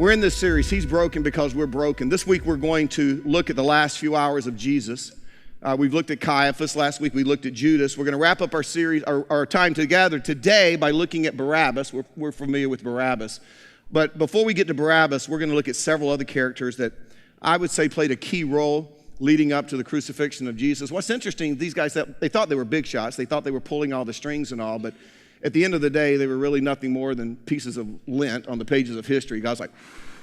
We're in this series, He's Broken Because We're Broken. This week we're going to look at the last few hours of Jesus. We've looked at Caiaphas. Last week we looked at Judas. We're going to wrap up our series, our time together today by looking at Barabbas. We're familiar with Barabbas. But before we get to Barabbas, we're going to look at several other characters that I would say played a key role leading up to the crucifixion of Jesus. What's interesting, these guys, they thought they were big shots. They thought they were pulling all the strings and all, but at the end of the day, they were really nothing more than pieces of lint on the pages of history. God's like,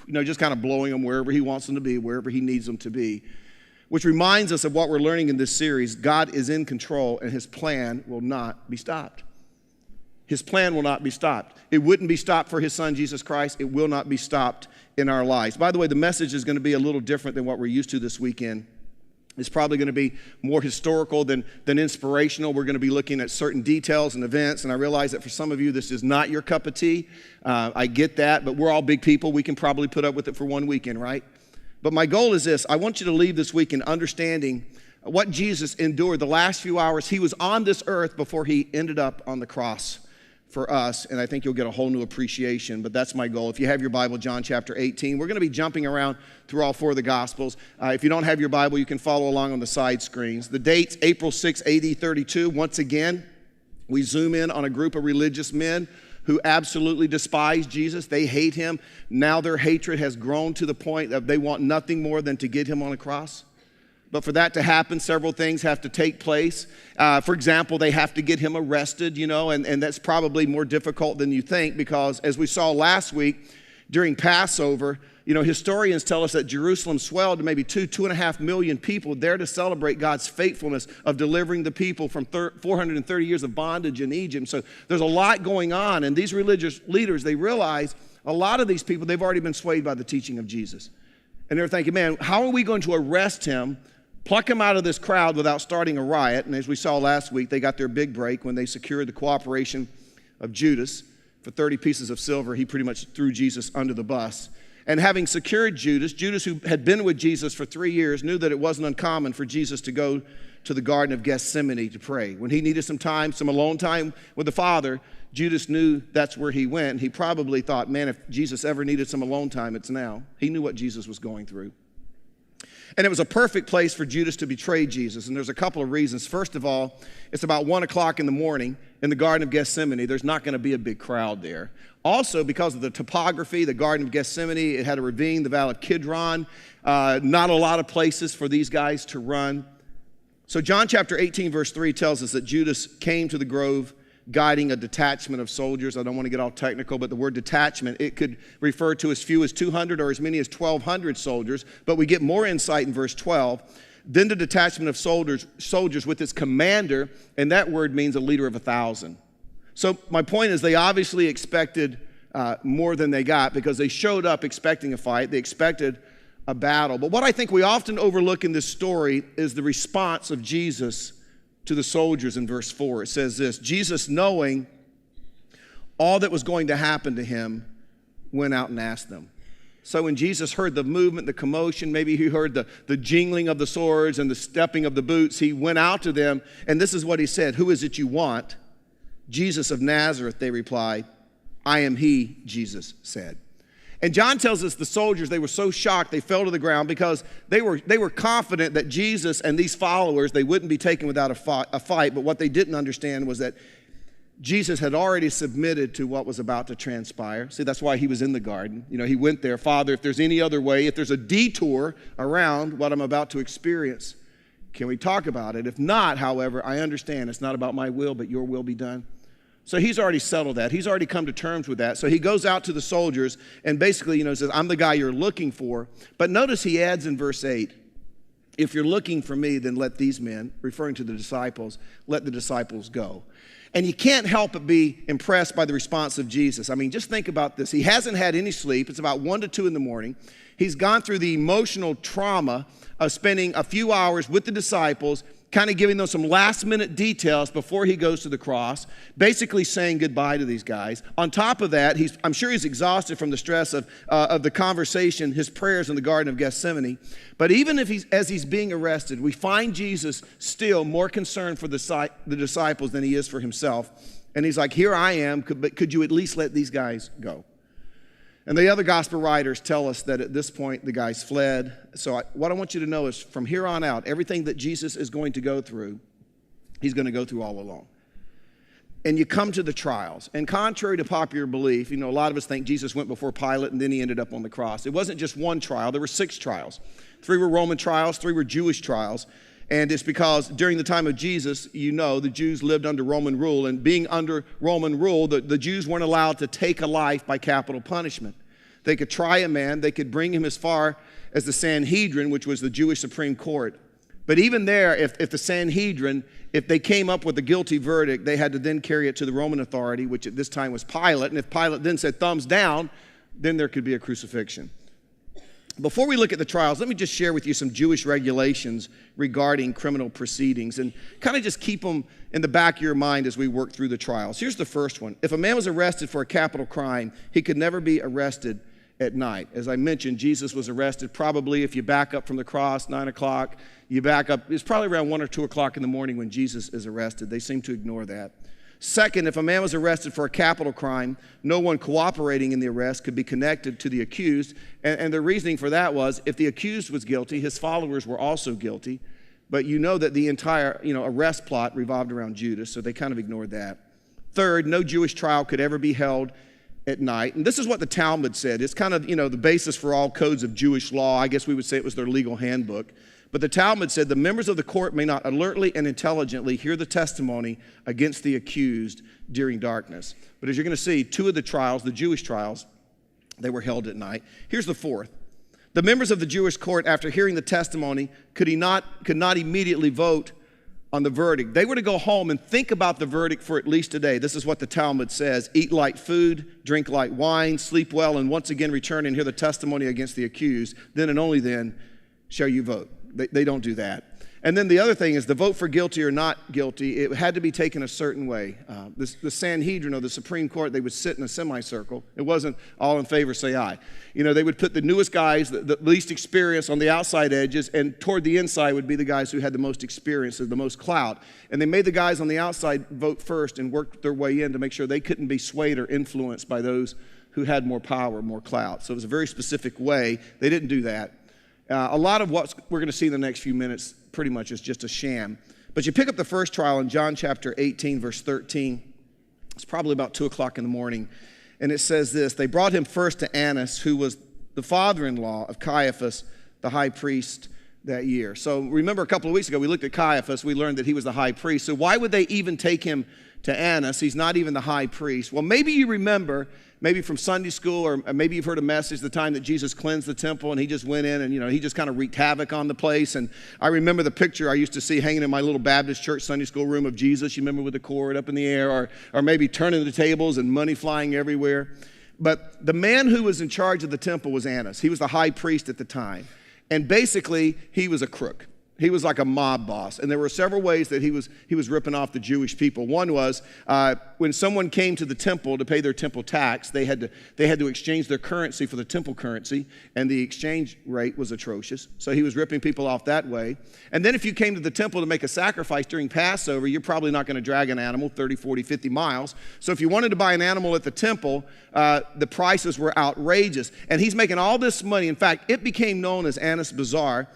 just kind of blowing them wherever He wants them to be, wherever He needs them to be. Which reminds us of what we're learning in this series. God is in control and His plan will not be stopped. His plan will not be stopped. It wouldn't be stopped for His Son, Jesus Christ. It will not be stopped in our lives. By the way, the message is going to be a little different than what we're used to this weekend. It's probably going to be more historical than inspirational. We're going to be looking at certain details and events, and I realize that for some of you, this is not your cup of tea. I get that, but we're all big people. We can probably put up with it for one weekend, right? But my goal is this. I want you to leave this weekend understanding what Jesus endured the last few hours. He was on this earth before He ended up on the cross for us, and I think you'll get a whole new appreciation, but that's my goal. If you have your Bible, John chapter 18, we're going to be jumping around through all four of the Gospels. If you don't have your Bible, you can follow along on the side screens. The date's April 6, AD 32. Once again, we zoom in on a group of religious men who absolutely despise Jesus. They hate Him. Now their hatred has grown to the point that they want nothing more than to get Him on a cross. But for that to happen, several things have to take place. For example, they have to get Him arrested, and that's probably more difficult than you think because as we saw last week during Passover, historians tell us that Jerusalem swelled to maybe 2.5 million people there to celebrate God's faithfulness of delivering the people from 430 years of bondage in Egypt. So there's a lot going on, and these religious leaders, they realize a lot of these people, they've already been swayed by the teaching of Jesus. And they're thinking, man, how are we going to arrest Him, pluck Him out of this crowd without starting a riot? And as we saw last week, they got their big break when they secured the cooperation of Judas. For 30 pieces of silver, he pretty much threw Jesus under the bus. And having secured Judas, who had been with Jesus for 3 years, knew that it wasn't uncommon for Jesus to go to the Garden of Gethsemane to pray. When he needed some time, some alone time with the Father, Judas knew that's where he went. He probably thought, man, if Jesus ever needed some alone time, it's now. He knew what Jesus was going through. And it was a perfect place for Judas to betray Jesus. And there's a couple of reasons. First of all, it's about 1 o'clock in the morning in the Garden of Gethsemane. There's not going to be a big crowd there. Also, because of the topography, the Garden of Gethsemane, it had a ravine, the Valley of Kidron. Not a lot of places for these guys to run. So John chapter 18, verse 3 tells us that Judas came to the grove guiding a detachment of soldiers. I don't want to get all technical, but the word detachment, it could refer to as few as 200 or as many as 1,200 soldiers. But we get more insight in verse 12. Then the detachment of soldiers with its commander, and that word means a leader of 1,000. So my point is they obviously expected more than they got because they showed up expecting a fight. They expected a battle. But what I think we often overlook in this story is the response of Jesus to the soldiers in verse 4. It says this: Jesus, knowing all that was going to happen to Him, went out and asked them. So when Jesus heard the movement, the commotion, maybe He heard the jingling of the swords and the stepping of the boots, He went out to them, and this is what He said: "Who is it you want?" "Jesus of Nazareth," they replied. "I am He," Jesus said. And John tells us the soldiers, they were so shocked they fell to the ground because they were confident that Jesus and these followers, they wouldn't be taken without a fight. But what they didn't understand was that Jesus had already submitted to what was about to transpire. See, that's why He was in the garden. He went there. Father, if there's any other way, if there's a detour around what I'm about to experience, can we talk about it? If not, however, I understand it's not about my will, but your will be done. So He's already settled that. He's already come to terms with that. So He goes out to the soldiers and basically, says, I'm the guy you're looking for. But notice He adds in verse 8, if you're looking for me, then let these men, referring to the disciples, let the disciples go. And you can't help but be impressed by the response of Jesus. I mean, just think about this. He hasn't had any sleep. It's about 1 to 2 in the morning. He's gone through the emotional trauma of spending a few hours with the disciples, kind of giving them some last-minute details before He goes to the cross, basically saying goodbye to these guys. On top of that, I'm sure he's exhausted from the stress of the conversation, his prayers in the Garden of Gethsemane. But even as he's being arrested, we find Jesus still more concerned for the disciples than He is for Himself. And He's like, here I am, but could you at least let these guys go? And the other gospel writers tell us that at this point the guys fled. So what I want you to know is from here on out, everything that Jesus is going to go through, he's going to go through all alone. And you come to the trials. And contrary to popular belief, a lot of us think Jesus went before Pilate and then he ended up on the cross. It wasn't just one trial. There were 6 trials. 3 were Roman trials, 3 were Jewish trials. And it's because during the time of Jesus, the Jews lived under Roman rule. And being under Roman rule, the Jews weren't allowed to take a life by capital punishment. They could try a man. They could bring him as far as the Sanhedrin, which was the Jewish Supreme Court. But even there, if the Sanhedrin, if they came up with a guilty verdict, they had to then carry it to the Roman authority, which at this time was Pilate. And if Pilate then said thumbs down, then there could be a crucifixion. Before we look at the trials, let me just share with you some Jewish regulations regarding criminal proceedings and kind of just keep them in the back of your mind as we work through the trials. Here's the first one. If a man was arrested for a capital crime, he could never be arrested at night. As I mentioned, Jesus was arrested probably, if you back up from the cross, 9 o'clock, you back up, it's probably around 1 or 2 o'clock in the morning when Jesus is arrested. They seem to ignore that. Second, if a man was arrested for a capital crime, no one cooperating in the arrest could be connected to the accused. And the reasoning for that was if the accused was guilty, his followers were also guilty. But that the entire arrest plot revolved around Judas, so they kind of ignored that. Third, no Jewish trial could ever be held at night. And this is what the Talmud said. It's kind of, the basis for all codes of Jewish law. I guess we would say it was their legal handbook. But the Talmud said the members of the court may not alertly and intelligently hear the testimony against the accused during darkness. But as you're going to see, 2 of the trials, the Jewish trials, they were held at night. Here's the 4th. The members of the Jewish court, after hearing the testimony, could not immediately vote on the verdict. They were to go home and think about the verdict for at least a day. This is what the Talmud says. Eat light food, drink light wine, sleep well, and once again return and hear the testimony against the accused. Then and only then shall you vote. They don't do that. And then the other thing is the vote for guilty or not guilty, it had to be taken a certain way. The Sanhedrin or the Supreme Court, they would sit in a semicircle. It wasn't all in favor, say aye. They would put the newest guys, the least experienced on the outside edges, and toward the inside would be the guys who had the most experience, the most clout. And they made the guys on the outside vote first and worked their way in to make sure they couldn't be swayed or influenced by those who had more power, more clout. So it was a very specific way. They didn't do that. A lot of what we're going to see in the next few minutes pretty much is just a sham. But you pick up the first trial in John chapter 18, verse 13. It's probably about 2 o'clock in the morning. And it says this, they brought him first to Annas, who was the father-in-law of Caiaphas, the high priest that year. So remember a couple of weeks ago, we looked at Caiaphas. We learned that he was the high priest. So why would they even take him to Annas? He's not even the high priest. Well, maybe you remember, maybe from Sunday school, or maybe you've heard a message the time that Jesus cleansed the temple and he just went in and, he just kind of wreaked havoc on the place. And I remember the picture I used to see hanging in my little Baptist church Sunday school room of Jesus, you remember, with the cord up in the air, or maybe turning the tables and money flying everywhere. But the man who was in charge of the temple was Annas. He was the high priest at the time. And basically, he was a crook. He was like a mob boss. And there were several ways that he was ripping off the Jewish people. One was when someone came to the temple to pay their temple tax, they had to exchange their currency for the temple currency, and the exchange rate was atrocious. So he was ripping people off that way. And then if you came to the temple to make a sacrifice during Passover, you're probably not going to drag an animal 30, 40, 50 miles. So if you wanted to buy an animal at the temple, the prices were outrageous. And he's making all this money. In fact, it became known as Annas Bazaar.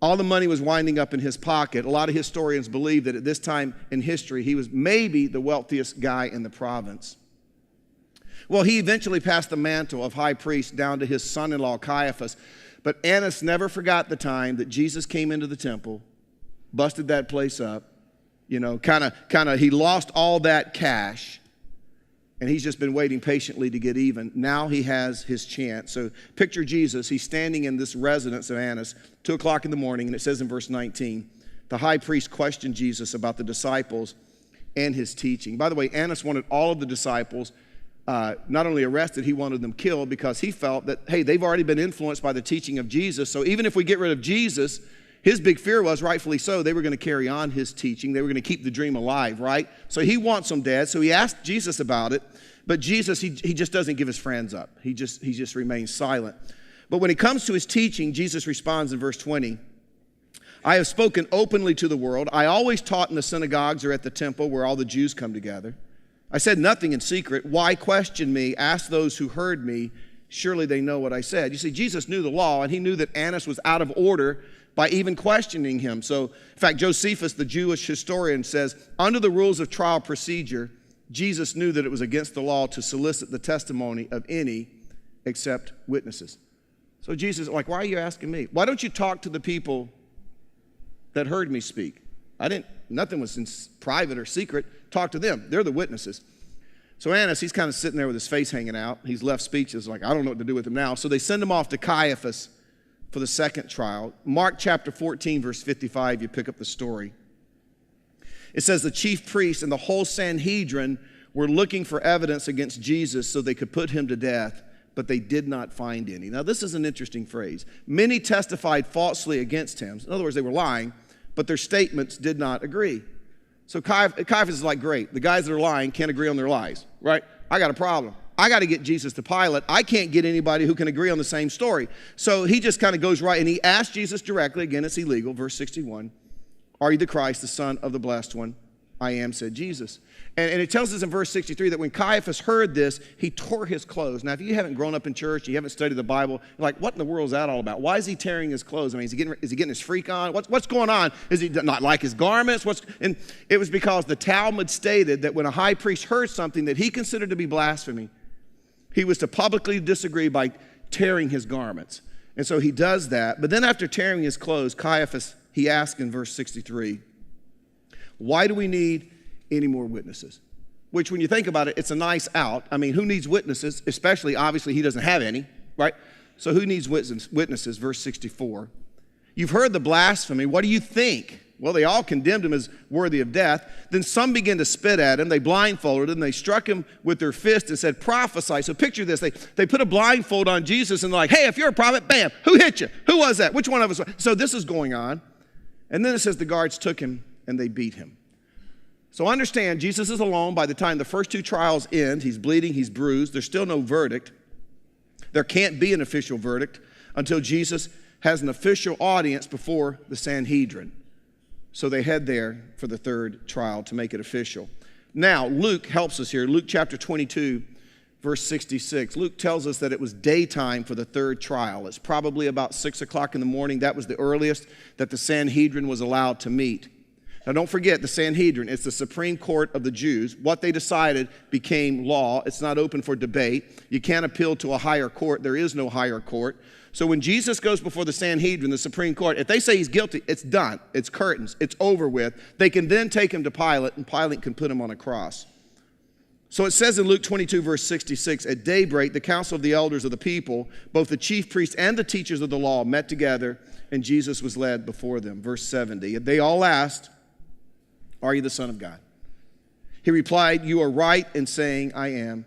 All the money was winding up in his pocket. A lot of historians believe that at this time in history, he was maybe the wealthiest guy in the province. Well, he eventually passed the mantle of high priest down to his son-in-law, Caiaphas. But Annas never forgot the time that Jesus came into the temple, busted that place up, he lost all that cash. And he's just been waiting patiently to get even. Now he has his chance. So picture Jesus. He's standing in this residence of Annas, 2 o'clock in the morning, and it says in verse 19, the high priest questioned Jesus about the disciples and his teaching. By the way, Annas wanted all of the disciples not only arrested, he wanted them killed because he felt that, hey, they've already been influenced by the teaching of Jesus. So even if we get rid of Jesus, his big fear was, rightfully so, they were going to carry on his teaching. They were going to keep the dream alive, right? So he wants them dead. So he asked Jesus about it. But Jesus, he just doesn't give his friends up. He just remains silent. But when it comes to his teaching, Jesus responds in verse 20. I have spoken openly to the world. I always taught in the synagogues or at the temple where all the Jews come together. I said nothing in secret. Why question me? Ask those who heard me Surely they know what I said. You see, Jesus knew the law, and he knew that Annas was out of order by even questioning him. So, in fact, Josephus, the Jewish historian, says, under the rules of trial procedure, Jesus knew that it was against the law to solicit the testimony of any except witnesses. So Jesus, like, why are you asking me? Why don't you talk to the people that heard me speak? Nothing was in private or secret. Talk to them. They're the witnesses. So Annas, he's kind of sitting there with his face hanging out. He's left speechless, like, I don't know what to do with him now. So they send him off to Caiaphas for the second trial. Mark chapter 14, verse 55, you pick up the story. It says the chief priests and the whole Sanhedrin were looking for evidence against Jesus so they could put him to death, but they did not find any. Now, this is an interesting phrase. Many testified falsely against him. In other words, they were lying, but their statements did not agree. So Caiaphas is like, great, the guys that are lying can't agree on their lies, right? I got a problem. I got to get Jesus to Pilate. I can't get anybody who can agree on the same story. So he just kind of goes right, and he asks Jesus directly. Again, it's illegal. Verse 61, are you the Christ, the Son of the Blessed One? I am, said Jesus. And it tells us in verse 63 that when Caiaphas heard this, he tore his clothes. Now, if you haven't grown up in church, you haven't studied the Bible, you're like, what in the world is that all about? Why is he tearing his clothes? I mean, is he getting his freak on? What's going on? Is he not like his garments? And it was because the Talmud stated that when a high priest heard something that he considered to be blasphemy, he was to publicly disagree by tearing his garments. And so he does that. But then after tearing his clothes, Caiaphas, he asks in verse 63, why do we need any more witnesses? Which, when you think about it, it's a nice out. I mean, who needs witnesses? Especially, obviously, he doesn't have any, right? So who needs witnesses? Verse 64. You've heard the blasphemy. What do you think? Well, they all condemned him as worthy of death. Then some began to spit at him. They blindfolded him. They struck him with their fist and said, prophesy. So picture this. They put a blindfold on Jesus and they're like, hey, if you're a prophet, bam, who hit you? Who was that? Which one of us? So this is going on. And then it says the guards took him and they beat him. So understand, Jesus is alone by the time the first two trials end. He's bleeding, he's bruised. There's still no verdict. There can't be an official verdict until Jesus has an official audience before the Sanhedrin. So they head there for the third trial to make it official. Now, Luke helps us here. Luke chapter 22, verse 66. Luke tells us that it was daytime for the third trial. It's probably about 6 o'clock in the morning. That was the earliest that the Sanhedrin was allowed to meet. Now, don't forget, the Sanhedrin, it's the Supreme Court of the Jews. What they decided became law. It's not open for debate. You can't appeal to a higher court. There is no higher court. So when Jesus goes before the Sanhedrin, the Supreme Court, if they say he's guilty, it's done. It's curtains. It's over with. They can then take him to Pilate, and Pilate can put him on a cross. So it says in Luke 22, verse 66, at daybreak, the council of the elders of the people, both the chief priests and the teachers of the law, met together, and Jesus was led before them. Verse 70, they all asked, are you the Son of God? He replied, you are right in saying I am.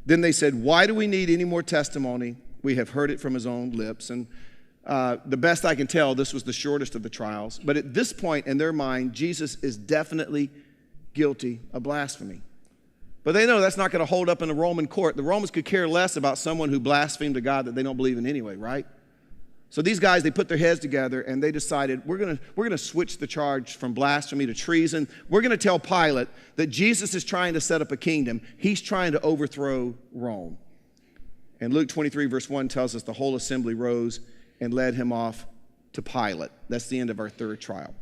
Then they said, why do we need any more testimony? We have heard it from his own lips. And the best I can tell, this was the shortest of the trials. But at this point in their mind, Jesus is definitely guilty of blasphemy. But they know that's not going to hold up in the Roman court. The Romans could care less about someone who blasphemed a God that they don't believe in anyway, right? So these guys, they put their heads together and they decided, we're going to switch the charge from blasphemy to treason. We're going to tell Pilate that Jesus is trying to set up a kingdom. He's trying to overthrow Rome. And Luke 23, verse 1 tells us the whole assembly rose and led him off to Pilate. That's the end of our third trial.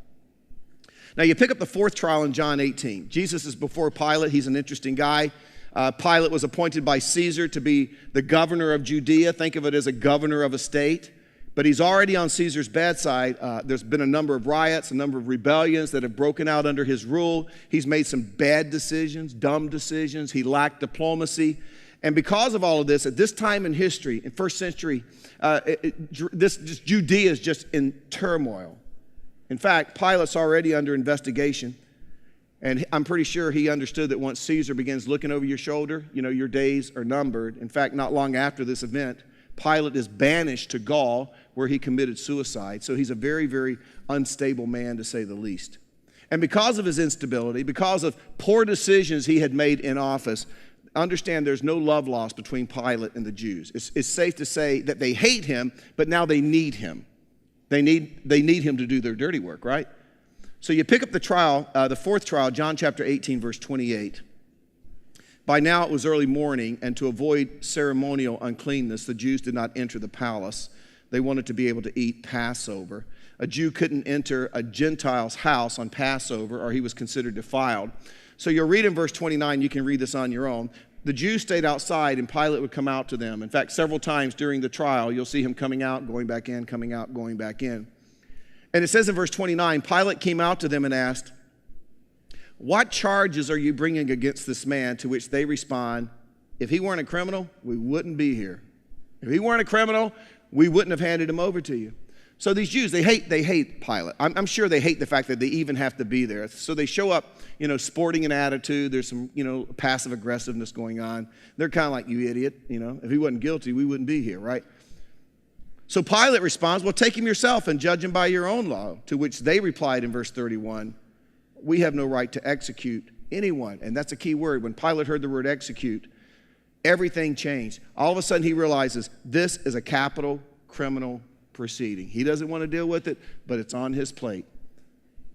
Now you pick up the fourth trial in John 18. Jesus is before Pilate. He's an interesting guy. Pilate was appointed by Caesar to be the governor of Judea. Think of it as a governor of a state. But he's already on Caesar's bad side. There's been a number of riots, a number of rebellions that have broken out under his rule. He's made some bad decisions, dumb decisions. He lacked diplomacy. And because of all of this, at this time in history, in first century, Judea is just in turmoil. In fact, Pilate's already under investigation. And I'm pretty sure he understood that once Caesar begins looking over your shoulder, your days are numbered. In fact, not long after this event, Pilate is banished to Gaul, where he committed suicide. So he's a very, very unstable man, to say the least. And because of his instability, because of poor decisions he had made in office, understand there's no love lost between Pilate and the Jews. It's safe to say that they hate him, but now they need him. They need him to do their dirty work, right? So you pick up the trial, the fourth trial, John chapter 18, verse 28. By now it was early morning, and to avoid ceremonial uncleanness, the Jews did not enter the palace. They wanted to be able to eat Passover. A Jew couldn't enter a Gentile's house on Passover, or he was considered defiled. So you'll read in verse 29, you can read this on your own. The Jews stayed outside, and Pilate would come out to them. In fact, several times during the trial, you'll see him coming out, going back in, coming out, going back in. And it says in verse 29, Pilate came out to them and asked, "What charges are you bringing against this man?" To which they respond, "If he weren't a criminal, we wouldn't be here. If he weren't a criminal, we wouldn't have handed him over to you." So these Jews, they hate Pilate. I'm sure they hate the fact that they even have to be there. So they show up, sporting an attitude. There's some, passive aggressiveness going on. They're kind of like, "You idiot, if he wasn't guilty, we wouldn't be here," right? So Pilate responds, "Well, take him yourself and judge him by your own law." To which they replied in verse 31, "We have no right to execute anyone." And that's a key word. When Pilate heard the word execute, everything changed. All of a sudden he realizes this is a capital criminal proceeding. He doesn't want to deal with it, but it's on his plate.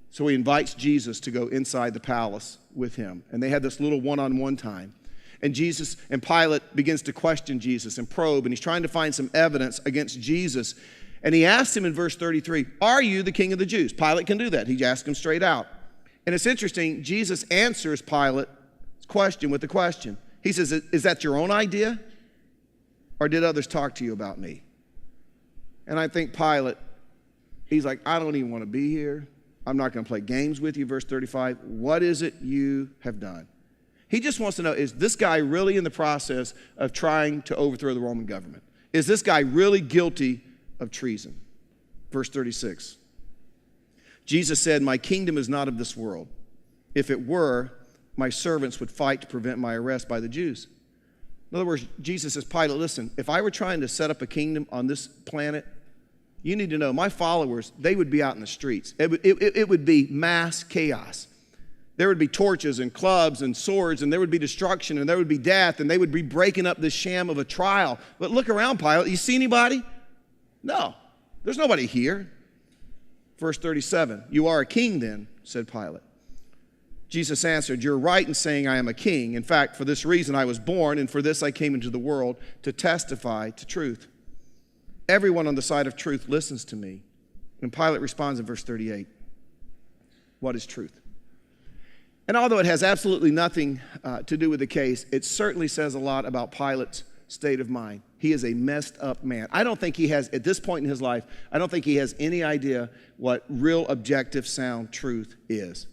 So he invites Jesus to go inside the palace with him. And they had this little one-on-one time. And Pilate begins to question Jesus and probe, and he's trying to find some evidence against Jesus. And he asks him in verse 33, "Are you the king of the Jews?" Pilate can do that. He asks him straight out. And it's interesting, Jesus answers Pilate's question with a question. He says, "Is that your own idea? Or did others talk to you about me?" And I think Pilate, he's like, "I don't even want to be here. I'm not going to play games with you." Verse 35, "What is it you have done?" He just wants to know, is this guy really in the process of trying to overthrow the Roman government? Is this guy really guilty of treason? Verse 36, Jesus said, "My kingdom is not of this world. If it were, my servants would fight to prevent my arrest by the Jews." In other words, Jesus says, "Pilate, listen, if I were trying to set up a kingdom on this planet, you need to know my followers, they would be out in the streets. It would be mass chaos. There would be torches and clubs and swords, and there would be destruction, and there would be death, and they would be breaking up this sham of a trial. But look around, Pilate. You see anybody? No, there's nobody here." Verse 37, "You are a king then," said Pilate. Jesus answered, "You're right in saying I am a king. In fact, for this reason I was born, and for this I came into the world, to testify to truth. Everyone on the side of truth listens to me." And Pilate responds in verse 38, "What is truth?" And although it has absolutely nothing to do with the case, it certainly says a lot about Pilate's state of mind. He is a messed up man. I don't think he has, at this point in his life, I don't think he has any idea what real objective sound truth is.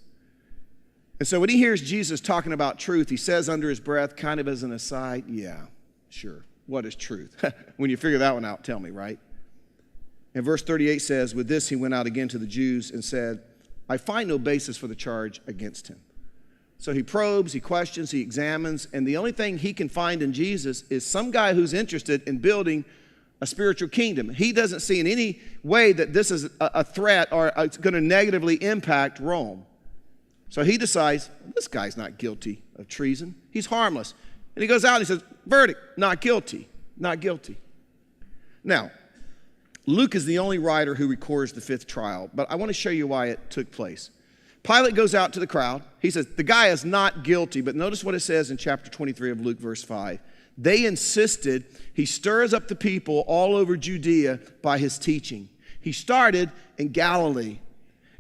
And so when he hears Jesus talking about truth, he says under his breath, kind of as an aside, "Yeah, sure. What is truth?" When you figure that one out, tell me, right? And verse 38 says, "With this he went out again to the Jews and said, I find no basis for the charge against him." So he probes, he questions, he examines, and the only thing he can find in Jesus is some guy who's interested in building a spiritual kingdom. He doesn't see in any way that this is a threat or it's going to negatively impact Rome. So he decides, this guy's not guilty of treason. He's harmless. And he goes out and he says, "Verdict, not guilty, not guilty." Now, Luke is the only writer who records the fifth trial, but I want to show you why it took place. Pilate goes out to the crowd. He says, the guy is not guilty, but notice what it says in chapter 23 of Luke, verse 5. They insisted. He stirs up the people all over Judea by his teaching. He started in Galilee.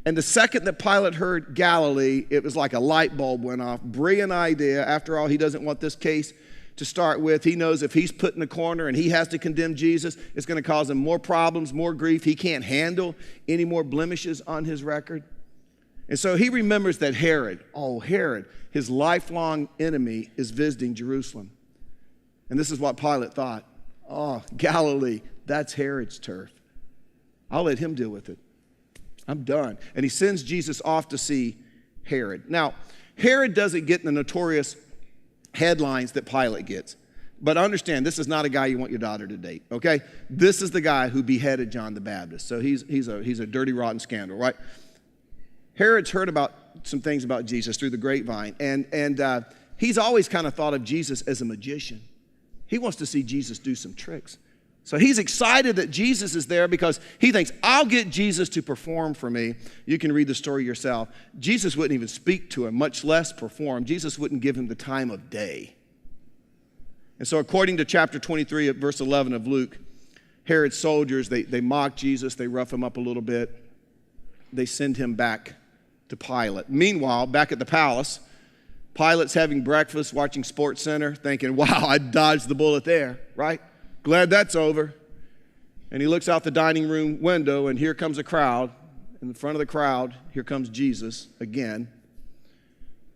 And the second that Pilate heard Galilee, it was like a light bulb went off. Brilliant idea. After all, he doesn't want this case to start with. He knows if he's put in a corner and he has to condemn Jesus, it's going to cause him more problems, more grief. He can't handle any more blemishes on his record. And so he remembers that Herod, his lifelong enemy, is visiting Jerusalem. And this is what Pilate thought. Oh, Galilee, that's Herod's turf. I'll let him deal with it. I'm done. And he sends Jesus off to see Herod. Now, Herod doesn't get the notorious headlines that Pilate gets. But understand, this is not a guy you want your daughter to date, okay? This is the guy who beheaded John the Baptist. So he's a dirty, rotten scandal, right? Herod's heard about some things about Jesus through the grapevine, and he's always kind of thought of Jesus as a magician. He wants to see Jesus do some tricks. So he's excited that Jesus is there because he thinks, I'll get Jesus to perform for me. You can read the story yourself. Jesus wouldn't even speak to him, much less perform. Jesus wouldn't give him the time of day. And so according to chapter 23 at verse 11 of Luke, Herod's soldiers, they mock Jesus, they rough him up a little bit. They send him back to Pilate. Meanwhile, back at the palace, Pilate's having breakfast, watching Sports Center, thinking, wow, I dodged the bullet there, right? Glad that's over. And he looks out the dining room window, and here comes a crowd. In the front of the crowd, here comes Jesus again.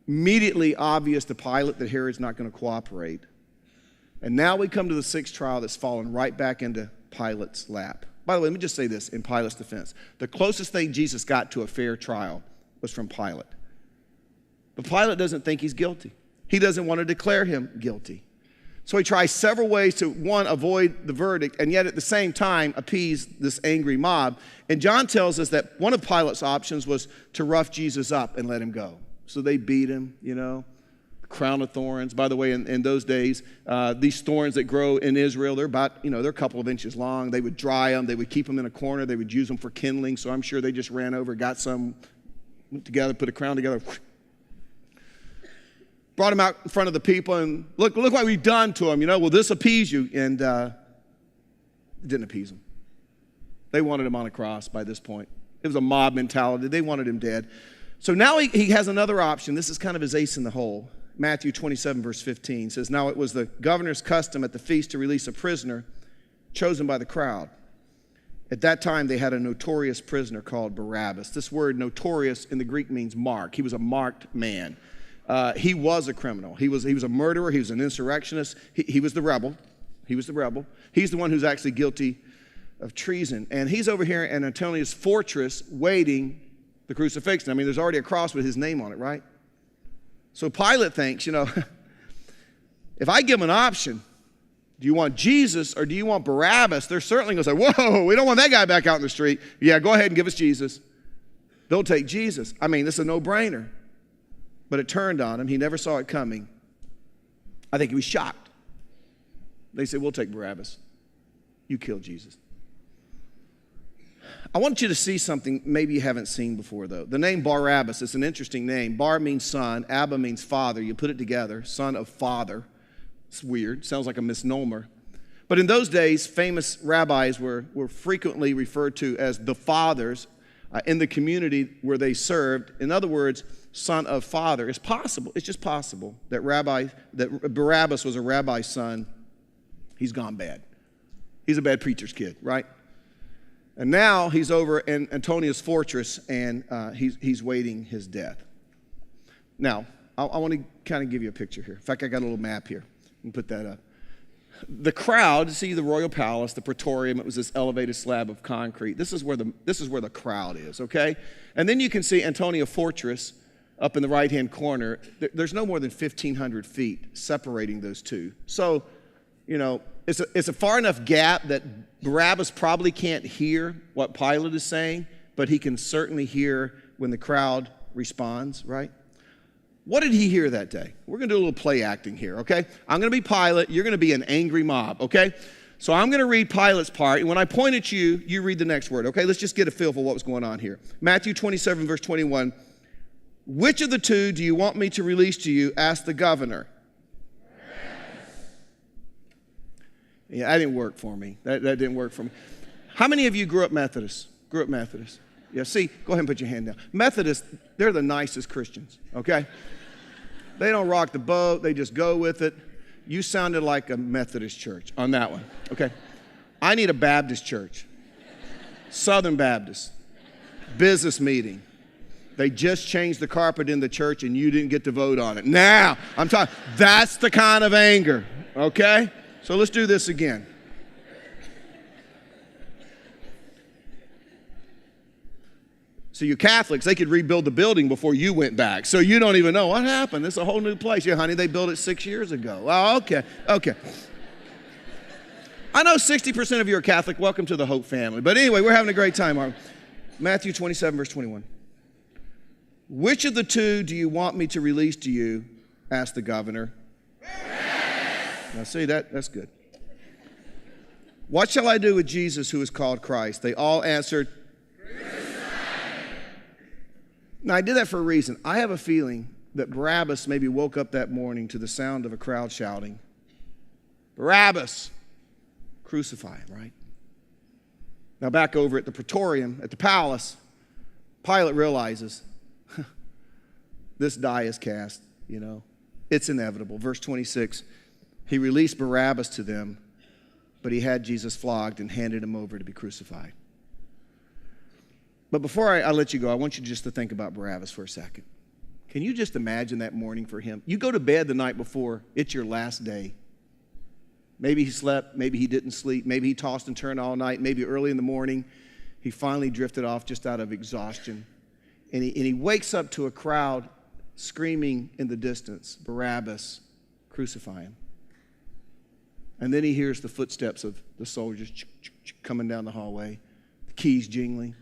Immediately obvious to Pilate that Herod's not going to cooperate. And now we come to the sixth trial that's fallen right back into Pilate's lap. By the way, let me just say this in Pilate's defense. The closest thing Jesus got to a fair trial was from Pilate. But Pilate doesn't think he's guilty. He doesn't want to declare him guilty. So he tries several ways to, one, avoid the verdict, and yet at the same time appease this angry mob. And John tells us that one of Pilate's options was to rough Jesus up and let him go. So they beat him, crown of thorns. By the way, in those days, these thorns that grow in Israel, they're about, they're a couple of inches long. They would dry them. They would keep them in a corner. They would use them for kindling. So I'm sure they just ran over, got some, went together, put a crown together, brought him out in front of the people, and look what we've done to him. Will this appease you? And it didn't appease them. They wanted him on a cross by this point. It was a mob mentality. They wanted him dead. So now he has another option. This is kind of his ace in the hole. Matthew 27, verse 15 says, now it was the governor's custom at the feast to release a prisoner chosen by the crowd. At that time, they had a notorious prisoner called Barabbas. This word notorious in the Greek means marked. He was a marked man. He was a criminal. He was a murderer. He was an insurrectionist. He was the rebel. He's the one who's actually guilty of treason. And he's over here in Antonius' fortress waiting the crucifixion. I mean, there's already a cross with his name on it, right? So Pilate thinks, if I give him an option, do you want Jesus or do you want Barabbas? They're certainly going to say, whoa, we don't want that guy back out in the street. Yeah, go ahead and give us Jesus. They'll take Jesus. I mean, this is a no-brainer. But it turned on him. He never saw it coming. I think he was shocked. They said, we'll take Barabbas. You kill Jesus. I want you to see something maybe you haven't seen before, though. The name Barabbas is an interesting name. Bar means son. Abba means father. You put it together, son of father. It's weird. Sounds like a misnomer. But in those days, famous rabbis were frequently referred to as the fathers in the community where they served. In other words, son of father. It's possible. It's just possible that Barabbas was a rabbi's son. He's gone bad. He's a bad preacher's kid, right? And now he's over in Antonius' fortress, and he's waiting his death. Now, I want to kind of give you a picture here. In fact, I got a little map here. You can put that up. The crowd, see the royal palace, the praetorium, it was this elevated slab of concrete. This is where the crowd is, okay? And then you can see Antonia Fortress up in the right-hand corner. There's no more than 1,500 feet separating those two. So, it's a far enough gap that Barabbas probably can't hear what Pilate is saying, but he can certainly hear when the crowd responds, right? What did he hear that day? We're going to do a little play acting here, okay? I'm going to be Pilate. You're going to be an angry mob, okay? So I'm going to read Pilate's part, and when I point at you, you read the next word, okay? Let's just get a feel for what was going on here. Matthew 27, verse 21. Which of the two do you want me to release to you? Asked the governor. Yeah, that didn't work for me. That didn't work for me. How many of you grew up Methodist? Yeah, see, go ahead and put your hand down. Methodists, they're the nicest Christians, okay? They don't rock the boat. They just go with it. You sounded like a Methodist church on that one, okay? I need a Baptist church. Southern Baptist. Business meeting. They just changed the carpet in the church and you didn't get to vote on it. Now, I'm talking, that's the kind of anger, okay? So let's do this again. So you Catholics, they could rebuild the building before you went back. So you don't even know what happened. This is a whole new place. Yeah, honey, they built it 6 years ago. Oh, okay. I know 60% of you are Catholic. Welcome to the Hope family. But anyway, we're having a great time, aren't we? Matthew 27, verse 21. Which of the two do you want me to release to you? Asked the governor. Now see, that's good. What shall I do with Jesus who is called Christ? They all answered, Now, I did that for a reason. I have a feeling that Barabbas maybe woke up that morning to the sound of a crowd shouting, Barabbas, crucify him, right? Now back over at the Praetorium, at the palace, Pilate realizes this die is cast, It's inevitable. Verse 26, he released Barabbas to them, but he had Jesus flogged and handed him over to be crucified. But before I let you go, I want you just to think about Barabbas for a second. Can you just imagine that morning for him? You go to bed the night before, it's your last day. Maybe he slept, maybe he didn't sleep, maybe he tossed and turned all night, maybe early in the morning he finally drifted off just out of exhaustion. And he wakes up to a crowd screaming in the distance, Barabbas, crucify him. And then he hears the footsteps of the soldiers coming down the hallway, the keys jingling,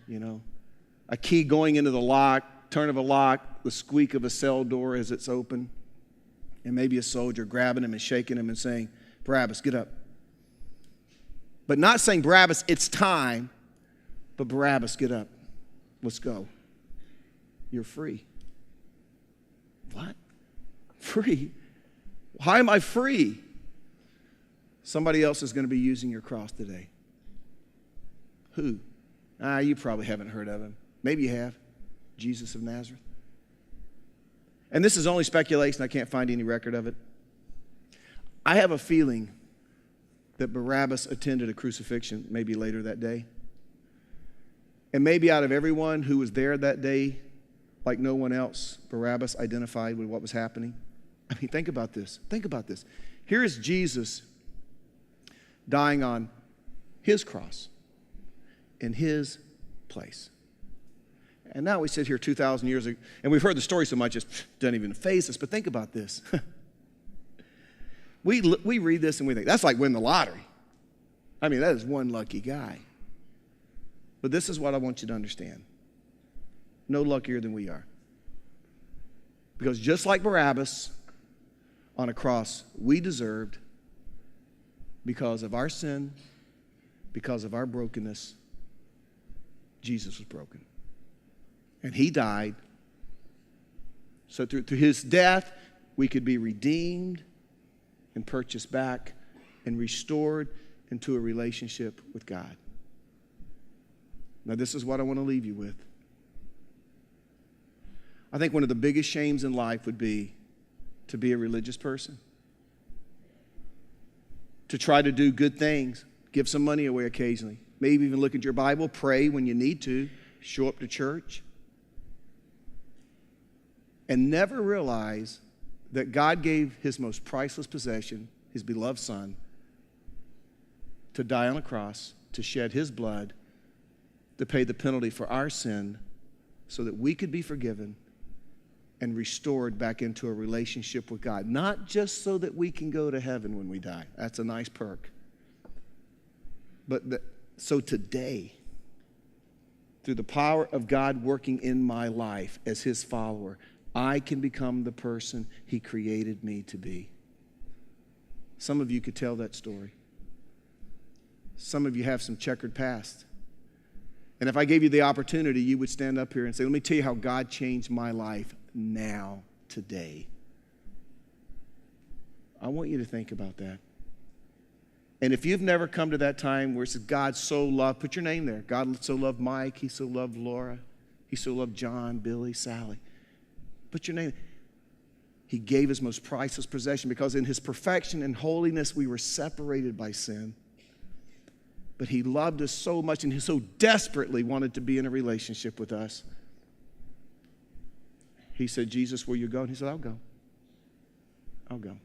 a key going into the lock, turn of a lock, the squeak of a cell door as it's open, and maybe a soldier grabbing him and shaking him and saying, Barabbas, get up. But not saying, Barabbas, it's time, but Barabbas, get up. Let's go. You're free. What? Free? How am I free? Somebody else is going to be using your cross today. Who? You probably haven't heard of him. Maybe you have. Jesus of Nazareth. And this is only speculation. I can't find any record of it. I have a feeling that Barabbas attended a crucifixion maybe later that day. And maybe out of everyone who was there that day, like no one else, Barabbas identified with what was happening. I mean, think about this. Think about this. Here is Jesus dying on his cross in his place. And now we sit here 2,000 years ago, and we've heard the story so much it doesn't even faze us, but think about this. We read this and we think, that's like winning the lottery. I mean, that is one lucky guy. But this is what I want you to understand. No luckier than we are. Because just like Barabbas on a cross, we deserved, because of our sin, because of our brokenness, Jesus was broken. And he died. So through his death, we could be redeemed and purchased back and restored into a relationship with God. Now, this is what I want to leave you with. I think one of the biggest shames in life would be to be a religious person. To try to do good things, give some money away occasionally, maybe even look at your Bible, pray when you need to, show up to church, and never realize that God gave his most priceless possession, his beloved Son, to die on a cross, to shed his blood, to pay the penalty for our sin so that we could be forgiven and restored back into a relationship with God. Not just so that we can go to heaven when we die. That's a nice perk. But so today, through the power of God working in my life as his follower, I can become the person he created me to be. Some of you could tell that story. Some of you have some checkered past. And if I gave you the opportunity, you would stand up here and say, let me tell you how God changed my life now, today. I want you to think about that. And if you've never come to that time where it says, God so loved, put your name there. God so loved Mike. He so loved Laura. He so loved John, Billy, Sally. Put your name. He gave his most priceless possession because in his perfection and holiness, we were separated by sin. But he loved us so much and he so desperately wanted to be in a relationship with us. He said, Jesus, will you go? And he said, I'll go. I'll go.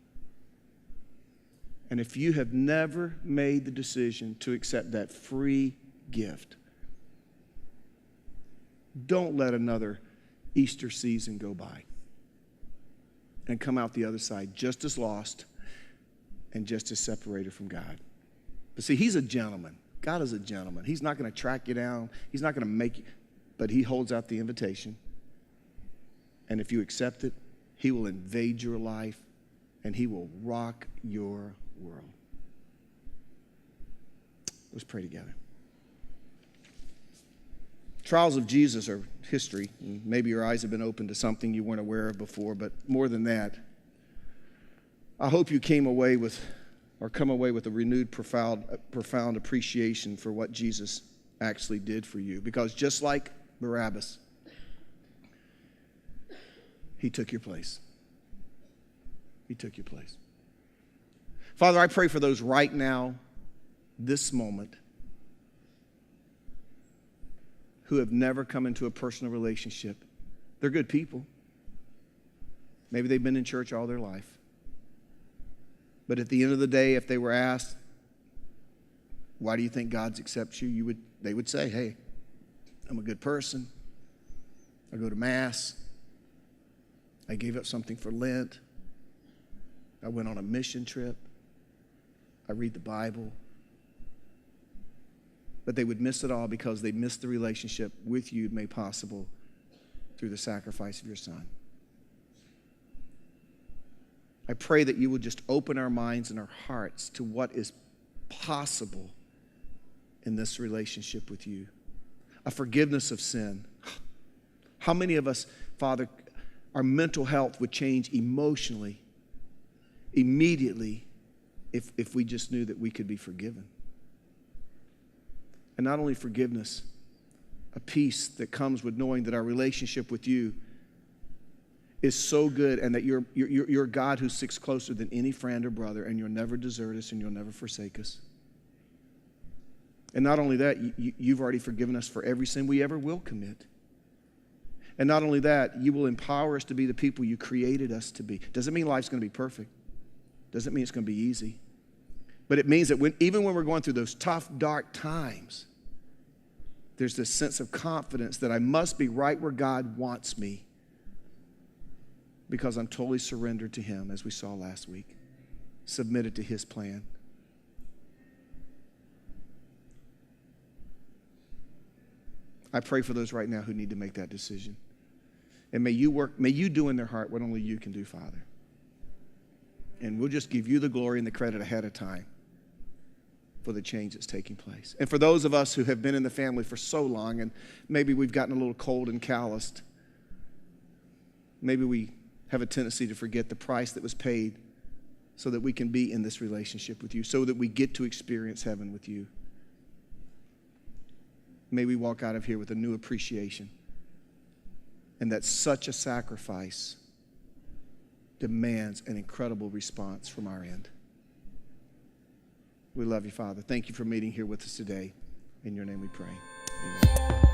And if you have never made the decision to accept that free gift, don't let another Easter season go by and come out the other side just as lost and just as separated from God. But see, he's a gentleman. God is a gentleman. He's not going to track you down. He's not going to make you, but he holds out the invitation. And if you accept it, he will invade your life and he will rock your world. Let's pray together. Trials of Jesus are history. And maybe your eyes have been opened to something you weren't aware of before, but more than that, I hope you came away with or come away with a renewed, profound appreciation for what Jesus actually did for you. Because just like Barabbas, he took your place. He took your place. Father, I pray for those right now, this moment, who have never come into a personal relationship. They're good people. Maybe they've been in church all their life. But at the end of the day, if they were asked, why do you think God accepts you? They would say, hey, I'm a good person. I go to Mass. I gave up something for Lent. I went on a mission trip. I read the Bible. But they would miss it all because they missed the relationship with you made possible through the sacrifice of your Son. I pray that you would just open our minds and our hearts to what is possible in this relationship with you. A forgiveness of sin. How many of us, Father, our mental health would change emotionally, immediately, if we just knew that we could be forgiven? And not only forgiveness, a peace that comes with knowing that our relationship with you is so good, and that you're a God who sticks closer than any friend or brother, and you'll never desert us and you'll never forsake us. And not only that, you've already forgiven us for every sin we ever will commit. And not only that, you will empower us to be the people you created us to be. Doesn't mean life's going to be perfect. Doesn't mean it's going to be easy. But it means that even when we're going through those tough, dark times, there's this sense of confidence that I must be right where God wants me, because I'm totally surrendered to him, as we saw last week, submitted to his plan. I pray for those right now who need to make that decision. And may you do in their heart what only you can do, Father. And we'll just give you the glory and the credit ahead of time for the change that's taking place. And for those of us who have been in the family for so long, and maybe we've gotten a little cold and calloused, maybe we have a tendency to forget the price that was paid so that we can be in this relationship with you, so that we get to experience heaven with you. May we walk out of here with a new appreciation, and that such a sacrifice demands an incredible response from our end. We love you, Father. Thank you for meeting here with us today. In your name we pray. Amen.